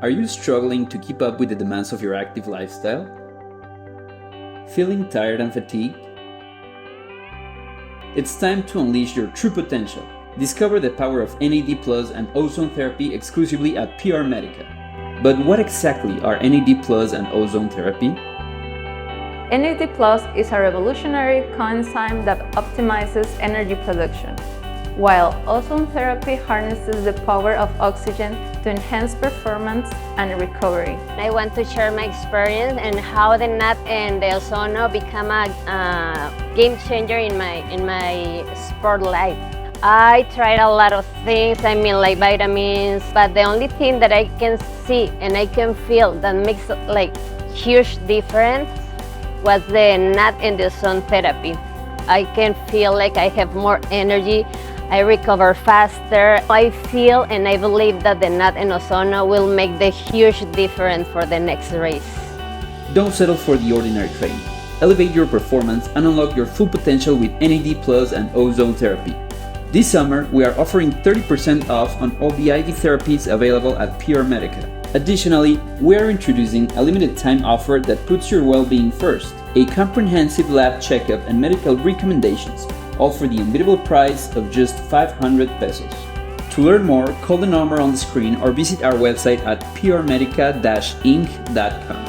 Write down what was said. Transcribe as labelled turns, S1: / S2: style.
S1: Are you struggling to keep up with the demands of your active lifestyle? Feeling tired and fatigued? It's time to unleash your true potential. Discover the power of NAD Plus and ozone therapy exclusively at PRMEDICA. But what exactly are NAD Plus and ozone therapy?
S2: NAD Plus is a revolutionary coenzyme that optimizes energy production, while ozone therapy harnesses the power of oxygen to enhance performance and recovery.
S3: I want to share my experience and how the NAD and the ozono become a game changer in my sport life. I tried a lot of things, like vitamins, but the only thing that I can see and I can feel that makes like huge difference was the NAD and the ozone therapy. I can feel like I have more energy, I recover faster. I feel and I believe that the NAD and ozono will make the huge difference for the next race.
S1: Don't settle for the ordinary training. Elevate your performance and unlock your full potential with NAD Plus and ozone therapy. This summer, we are offering 30% off on all the IV therapies available at PRMEDICA. Additionally, we are introducing a limited time offer that puts your well-being first, a comprehensive lab checkup and medical recommendations, all for the unbeatable price of just 500 pesos. To learn more, call the number on the screen or visit our website at prmedica-inc.com.